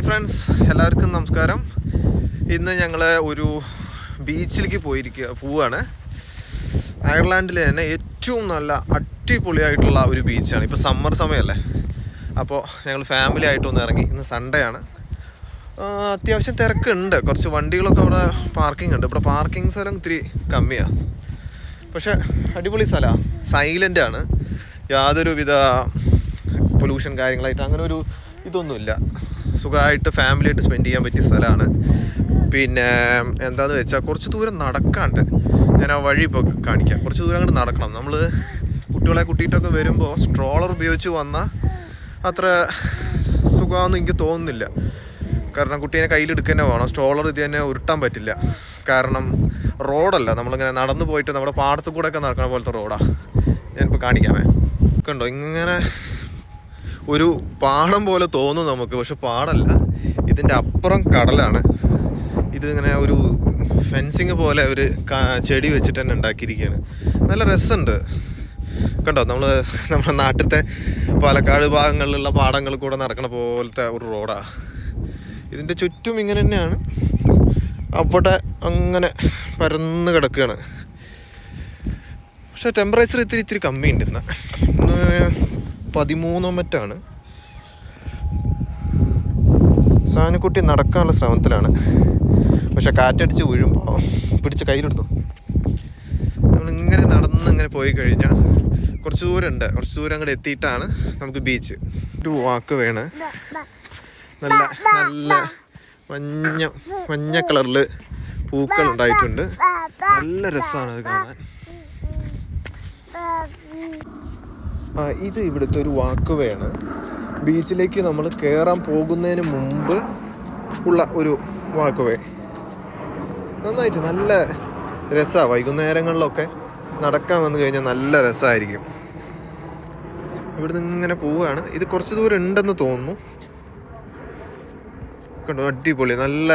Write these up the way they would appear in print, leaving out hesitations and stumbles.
Hi friends, എല്ലാവർക്കും നമസ്കാരം. ഇന്ന് ഞങ്ങൾ ഒരു ബീച്ചിലേക്ക് പോവാണ്. അയർലാൻഡിലെ തന്നെ ഏറ്റവും നല്ല അടിപൊളിയായിട്ടുള്ള ഒരു ബീച്ചാണ്. ഇപ്പോൾ സമ്മർ സമയമല്ലേ, അപ്പോൾ ഞങ്ങൾ ഫാമിലി ആയിട്ടൊന്ന് ഇറങ്ങി. ഇന്ന് സൺഡേ ആണ്. അത്യാവശ്യം തിരക്കുണ്ട്, കുറച്ച് വണ്ടികളൊക്കെ അവിടെ പാർക്കിംഗ് ഉണ്ട്. ഇവിടെ പാർക്കിംഗ് സ്ഥലം ഇത്തിരി കമ്മിയാണ്, പക്ഷേ അടിപൊളി സ്ഥലമാണ്. സൈലൻ്റ് ആണ്, യാതൊരുവിധ പൊല്യൂഷൻ കാര്യങ്ങളായിട്ട് അങ്ങനെ ഒരു ഇതൊന്നുമില്ല. സുഖമായിട്ട് ഫാമിലിയായിട്ട് സ്പെൻഡ് ചെയ്യാൻ പറ്റിയ സ്ഥലമാണ്. പിന്നെ എന്താണെന്ന് വെച്ചാൽ കുറച്ച് ദൂരം നടക്കാണ്ട്, ഞാൻ ആ വഴി ഇപ്പോൾ കാണിക്കാം. കുറച്ച് ദൂരം അങ്ങോട്ട് നടക്കണം. നമ്മൾ കുട്ടികളെ കൂട്ടിയിട്ടൊക്കെ വരുമ്പോൾ സ്ട്രോളർ ഉപയോഗിച്ച് വന്നാൽ അത്ര സുഖമാണെന്ന് എനിക്ക് തോന്നുന്നില്ല. കാരണം കുട്ടീനെ കയ്യിലെടുക്കുക തന്നെ വേണം. സ്ട്രോളർ ഇത് തന്നെ ഉരുട്ടാൻ പറ്റില്ല, കാരണം റോഡല്ല, നമ്മളിങ്ങനെ നടന്നു പോയിട്ട് നമ്മുടെ പാടത്ത് കൂടെ ഒക്കെ നടക്കണ പോലത്തെ റോഡാണ്. ഞാനിപ്പോൾ കാണിക്കാമേ. കണ്ടോ, ഇങ്ങനെ ഒരു പാടം പോലെ തോന്നും നമുക്ക്, പക്ഷെ പാടല്ല, ഇതിൻ്റെ അപ്പുറം കടലാണ്. ഇതിങ്ങനെ ഒരു ഫെൻസിങ് പോലെ ഒരു ചെടി വെച്ചിട്ട് തന്നെ ഉണ്ടാക്കിയിരിക്കുകയാണ്. നല്ല രസമുണ്ട്. കണ്ടോ, നമ്മുടെ നാട്ടിലത്തെ പാലക്കാട് ഭാഗങ്ങളിലുള്ള പാടങ്ങളിൽ കൂടെ നടക്കണ പോലത്തെ ഒരു റോഡാണ്. ഇതിൻ്റെ ചുറ്റും ഇങ്ങനെ തന്നെയാണ്. അവിടെ അങ്ങനെ പരന്ന് കിടക്കുകയാണ്. പക്ഷെ ടെമ്പറേച്ചർ ഇത്തിരി കമ്മിയുണ്ട്. ഇന്ന് 13 മറ്റാണ്. സാനുക്കുട്ടി നടക്കാനുള്ള ശ്രമത്തിലാണ്, പക്ഷെ കാറ്റടിച്ച് വീഴും. പാവം, പിടിച്ച് കയ്യിലെടുത്തു. നമ്മളിങ്ങനെ നടന്നിങ്ങനെ പോയി കഴിഞ്ഞാൽ കുറച്ച് ദൂരമുണ്ട്. കുറച്ച് ദൂരം അങ്ങോട്ട് എത്തിയിട്ടാണ് നമുക്ക് ബീച്ച്. ഒരു വാക്ക് വേണം. നല്ല നല്ല മഞ്ഞ കളറിൽ പൂക്കൾ ഉണ്ടായിട്ടുണ്ട്. നല്ല രസമാണ് അത് കാണാൻ. ഇത് ഇവിടുത്തെ ഒരു വാക്ക് വേണ്. ബീച്ചിലേക്ക് നമ്മൾ കയറാൻ പോകുന്നതിന് മുമ്പ് ഉള്ള ഒരു വാക്ക് വേ. നന്നായിട്ട് നല്ല രസമാണ്. വൈകുന്നേരങ്ങളിലൊക്കെ നടക്കാൻ വന്നു കഴിഞ്ഞാൽ നല്ല രസമായിരിക്കും. ഇവിടുന്ന് ഇങ്ങനെ പോവുകയാണ്. ഇത് കുറച്ച് ദൂരം ഉണ്ടെന്ന് തോന്നുന്നു. കണ്ടോ, അടിപൊളി, നല്ല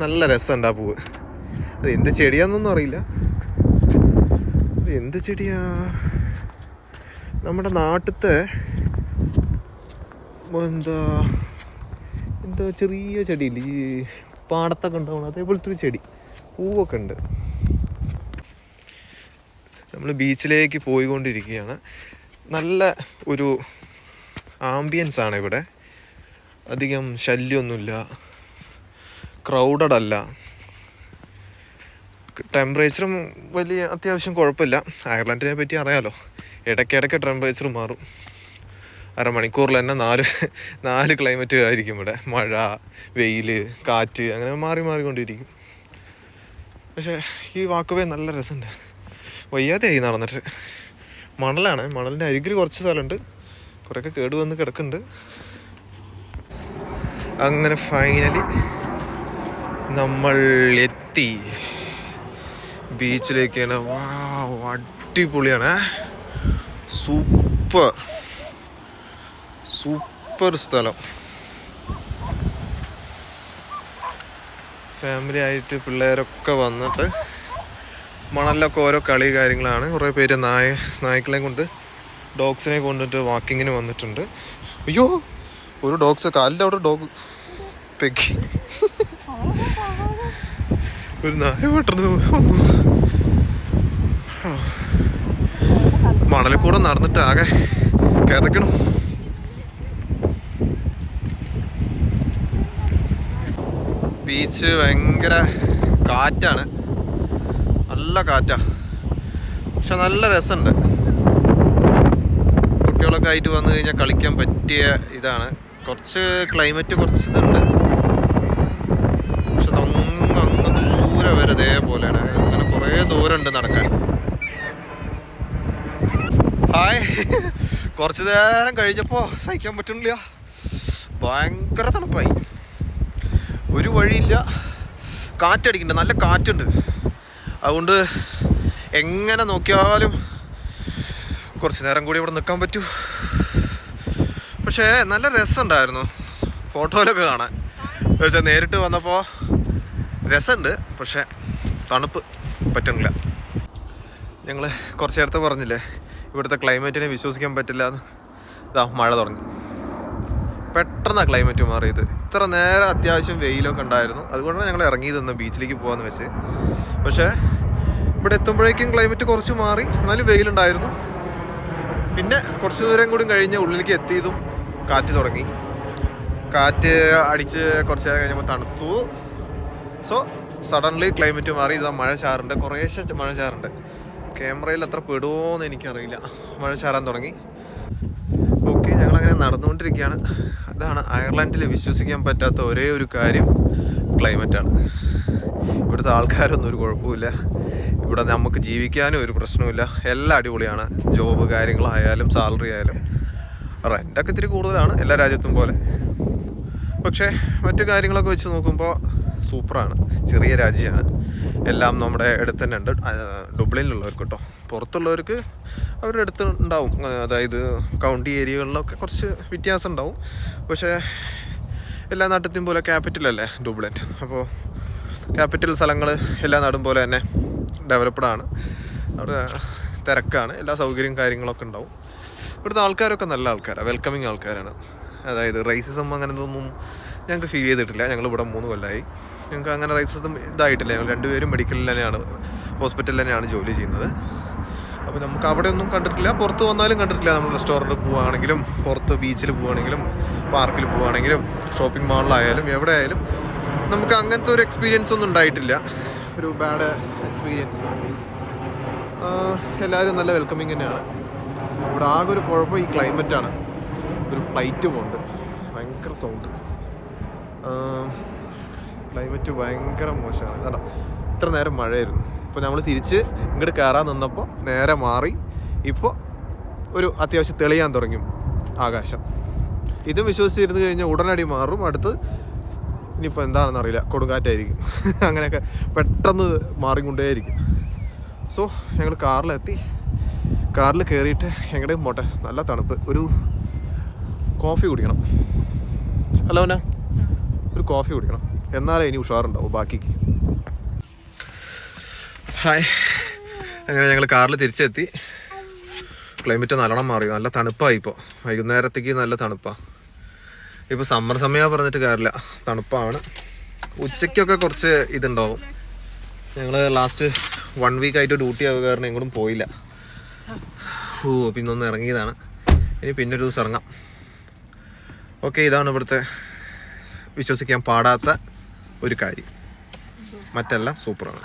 നല്ല രസമുണ്ട് ആ പൂവ്. അത് എന്ത് ചെടിയാണെന്നൊന്നും അറിയില്ല. എന്ത് ചെടിയാ? നമ്മുടെ നാട്ടിലത്തെ എന്താ ചെറിയ ചെടിയില്ല, ഈ പാടത്തൊക്കെ ഉണ്ടാവണം, അതേപോലത്തെ ഒരു ചെടി, പൂവൊക്കെ ഉണ്ട്. നമ്മൾ ബീച്ചിലേക്ക് പോയിക്കൊണ്ടിരിക്കുകയാണ്. നല്ല ഒരു ആംബിയൻസ് ആണ് ഇവിടെ. അധികം ശല്യമൊന്നുമില്ല, ക്രൗഡഡ് അല്ല. ടെമ്പറേച്ചറും വലിയ അത്യാവശ്യം കുഴപ്പമില്ല. അയർലൻഡിനെ പറ്റി അറിയാലോ, ഇടയ്ക്കിടയ്ക്ക് ടെമ്പറേച്ചർ മാറും. അരമണിക്കൂറിൽ തന്നെ നാല് ക്ലൈമറ്റ് ആയിരിക്കും ഇവിടെ. മഴ, വെയിൽ, കാറ്റ്, അങ്ങനെ മാറിക്കൊണ്ടിരിക്കും. പക്ഷേ ഈ വാക്കുവേ നല്ല രസമുണ്ട്. വയ്യാതെയായി നടന്നിട്ട്. മണലാണ്, മണലിൻ്റെ അരികിൽ കുറച്ച് സ്ഥലമുണ്ട്, കുറേയൊക്കെ കേടുവന്ന് കിടക്കുന്നുണ്ട്. അങ്ങനെ ഫൈനലി നമ്മൾ എത്തി ബീച്ചിലേക്കാണ്. വാവ്, അടിപൊളിയാണ്. സൂപ്പർ സ്ഥലം. ഫാമിലി ആയിട്ട് പിള്ളേരൊക്കെ വന്നിട്ട് മണലിലൊക്കെ ഓരോ കളി കാര്യങ്ങളാണ്. കുറേ പേര് നായ്ക്കളെ കൊണ്ട്, ഡോഗ്സിനെ കൊണ്ടിട്ട് വാക്കിങ്ങിന് വന്നിട്ടുണ്ട്. അയ്യോ, ഒരു ഡോഗ്സ് കാലിൻ്റെ അവിടെ ഡോഗ് പെക്കി, ഒരു നായ പെട്ടെന്ന് വന്നു. മണലിൽ കൂടെ നടന്നിട്ട് ആകെ കിതക്കണം. ബീച്ച് ഭയങ്കര കാറ്റാണ്, നല്ല കാറ്റാ, പക്ഷെ നല്ല രസമുണ്ട്. കുട്ടികളൊക്കെ ആയിട്ട് വന്നു കഴിഞ്ഞാൽ കളിക്കാൻ പറ്റിയ ഇതാണ്. കുറച്ച് ക്ലൈമറ്റ് കുറച്ച് ഇതുണ്ട്, പക്ഷെ അങ്ങ് ദൂരെ വരെ ഇതേപോലെയാണ്. അങ്ങനെ കുറേ ദൂരമുണ്ട് നടക്കാൻ. ഹായ്, കുറച്ച് നേരം കഴിഞ്ഞപ്പോൾ സഹിക്കാൻ പറ്റുന്നില്ല, ഭയങ്കര തണുപ്പായി. ഒരു വഴിയില്ല, കാറ്റടിക്കുന്നുണ്ട്, നല്ല കാറ്റുണ്ട്. അതുകൊണ്ട് എങ്ങനെ നോക്കിയാലും കുറച്ച് നേരം കൂടി ഇവിടെ നിൽക്കാൻ പറ്റൂ. പക്ഷേ നല്ല രസമുണ്ടായിരുന്നു ഫോട്ടോയിലൊക്കെ കാണാൻ. പക്ഷേ നേരിട്ട് വന്നപ്പോൾ രസമുണ്ട്, പക്ഷേ തണുപ്പ് പറ്റുന്നില്ല. ഞങ്ങൾ കുറച്ച് നേരത്തെ പറഞ്ഞില്ലേ ഇവിടുത്തെ ക്ലൈമറ്റിനെ വിശ്വസിക്കാൻ പറ്റില്ല എന്ന്. ഇതാ മഴ തുടങ്ങി. പെട്ടെന്നാണ് ക്ലൈമറ്റ് മാറിയത്. ഇത്ര നേരം അത്യാവശ്യം വെയിലൊക്കെ ഉണ്ടായിരുന്നു, അതുകൊണ്ടാണ് ഞങ്ങൾ ഇറങ്ങിയത് ഇന്ന് ബീച്ചിലേക്ക് പോകാമെന്ന് വെച്ച്. പക്ഷേ ഇവിടെ എത്തുമ്പോഴേക്കും ക്ലൈമറ്റ് കുറച്ച് മാറി, എന്നാലും വെയിലുണ്ടായിരുന്നു. പിന്നെ കുറച്ച് ദൂരം കൂടി കഴിഞ്ഞ് ഉള്ളിലേക്ക് എത്തിയതും കാറ്റ് തുടങ്ങി. കാറ്റ് അടിച്ച് കുറച്ച് നേരം കഴിഞ്ഞപ്പോൾ തണുത്തു. സോ സഡൻലി ക്ലൈമറ്റ് മാറി. ഇതാ മഴ ചാറുണ്ട്, കുറേശ്ശെ മഴ ചാറുണ്ട്. ക്യാമറയിൽ അത്ര പെടുമോയെന്ന് എനിക്കറിയില്ല. മഴ ചാറാൻ തുടങ്ങി. ഓക്കെ, ഞങ്ങളങ്ങനെ നടന്നുകൊണ്ടിരിക്കുകയാണ്. അതാണ് അയർലൻഡിൽ വിശ്വസിക്കാൻ പറ്റാത്ത ഒരേ ഒരു കാര്യം, ക്ലൈമറ്റാണ്. ഇവിടുത്തെ ആൾക്കാരൊന്നും ഒരു കുഴപ്പമില്ല. ഇവിടെ നമുക്ക് ജീവിക്കാനും ഒരു പ്രശ്നമില്ല. എല്ലാം അടിപൊളിയാണ്. ജോബ് കാര്യങ്ങളായാലും സാലറി ആയാലും. റെൻ്റൊക്കെ ഇത്തിരി കൂടുതലാണ് എല്ലാ രാജ്യത്തും പോലെ. പക്ഷേ മറ്റു കാര്യങ്ങളൊക്കെ വെച്ച് നോക്കുമ്പോൾ സൂപ്പറാണ്. ചെറിയ രാജ്യമാണ്. എല്ലാം നമ്മുടെ അടുത്ത് തന്നെ ഉണ്ട്. ഡുബ്ലിനിലുള്ളവർക്ക് കേട്ടോ. പുറത്തുള്ളവർക്ക് അവരുടെ അടുത്ത് ഉണ്ടാവും. അതായത് കൗണ്ടി ഏരിയകളിലൊക്കെ കുറച്ച് വ്യത്യാസം ഉണ്ടാവും. പക്ഷേ എല്ലാ നാട്ടിലത്തെയും പോലെ ക്യാപിറ്റലല്ലേ ഡുബ്ലിൻ. അപ്പോൾ ക്യാപിറ്റൽ സ്ഥലങ്ങൾ എല്ലാ നാടും പോലെ തന്നെ ഡെവലപ്ഡാണ്. അവിടെ തിരക്കാണ്, എല്ലാ സൗകര്യവും കാര്യങ്ങളൊക്കെ ഉണ്ടാവും. ഇവിടുത്തെ ആൾക്കാരൊക്കെ നല്ല ആൾക്കാരാണ്, വെൽക്കമിങ് ആൾക്കാരാണ്. അതായത് റേസിസം അങ്ങനത്തൊന്നും ഞങ്ങൾക്ക് ഫീൽ ചെയ്തിട്ടില്ല. ഞങ്ങളിവിടെ 3 കൊല്ലമായി. ഞങ്ങൾക്ക് അങ്ങനെ റേസിസം ഇതായിട്ടില്ല. ഞങ്ങൾ 2 പേരും മെഡിക്കലിൽ തന്നെയാണ്, ഹോസ്പിറ്റലിൽ തന്നെയാണ് ജോലി ചെയ്യുന്നത്. അപ്പോൾ നമുക്ക് അവിടെ ഒന്നും കണ്ടിട്ടില്ല. പുറത്ത് വന്നാലും കണ്ടിട്ടില്ല. നമ്മൾ റെസ്റ്റോറൻറ്റിൽ പോവുകയാണെങ്കിലും, പുറത്ത് ബീച്ചിൽ പോവുകയാണെങ്കിലും, പാർക്കിൽ പോവുകയാണെങ്കിലും, ഷോപ്പിംഗ് മാളിലായാലും എവിടെ ആയാലും നമുക്ക് അങ്ങനത്തെ ഒരു എക്സ്പീരിയൻസ് ഒന്നും ഉണ്ടായിട്ടില്ല. ഒരു ബാഡ് എക്സ്പീരിയൻസ്. എല്ലാവരും നല്ല വെൽക്കമിങ് തന്നെയാണ്. ഇവിടെ ആകെ ഒരു കുഴപ്പം ഈ ക്ലൈമറ്റാണ്. ഒരു ഫ്ലൈറ്റ് പോകുന്നുണ്ട്, ഭയങ്കര സൗണ്ട്. ക്ലൈമറ്റ് ഭയങ്കര മോശമാണ്. കാരണം ഇത്ര നേരം മഴയായിരുന്നു. ഇപ്പോൾ നമ്മൾ തിരിച്ച് ഇങ്ങോട്ട് കയറാൻ നിന്നപ്പോൾ നേരെ മാറി. ഇപ്പോൾ ഒരു അത്യാവശ്യം തെളിയാൻ തുടങ്ങി ആകാശം. ഇതും വിശ്വസിച്ചിരുന്ന് കഴിഞ്ഞാൽ ഉടനടി മാറും. അടുത്ത് ഇനിയിപ്പോൾ എന്താണെന്ന് അറിയില്ല, കൊടുങ്കാറ്റായിരിക്കും. അങ്ങനെയൊക്കെ പെട്ടെന്ന് മാറിക്കൊണ്ടേയിരിക്കും. സോ ഞങ്ങൾ കാറിലെത്തി. കാറിൽ കയറിയിട്ട് എങ്ങോട്ടേയും പോട്ടെ. നല്ല തണുപ്പ്. ഒരു കോഫി കുടിക്കണം. ഹലോ എന്നാ, ഒരു കോഫി കുടിക്കണം, എന്നാലേ ഇനി ഉഷാറുണ്ടാവും ബാക്കിക്ക്. ഹായ്. അങ്ങനെ ഞങ്ങൾ കാറിൽ തിരിച്ചെത്തി. ക്ലൈമറ്റ് നല്ലോണം മാറി, നല്ല തണുപ്പായി. ഇപ്പോൾ വൈകുന്നേരത്തേക്ക് നല്ല തണുപ്പാണ്. ഇപ്പോൾ സമ്മർ സമയമാണ് പറഞ്ഞിട്ട് കാര്യമില്ല, തണുപ്പാണ്. ഉച്ചയ്ക്കൊക്കെ കുറച്ച് ഇതുണ്ടാവും. ഞങ്ങൾ ലാസ്റ്റ് 1 വീക്കായിട്ട് ഡ്യൂട്ടി ആവുക കാരണം എങ്ങോട്ടും പോയില്ല. പിന്നെ ഒന്ന് ഇറങ്ങിയതാണ്. ഇനി പിന്നെ ഒരു ദിവസം ഇറങ്ങാം. ഓക്കെ, ഇതാണ് ഇവിടുത്തെ വിശ്വസിക്കാൻ പാടാത്ത ഒരു കാര്യം. മറ്റെല്ലാം സൂപ്പറാണ്.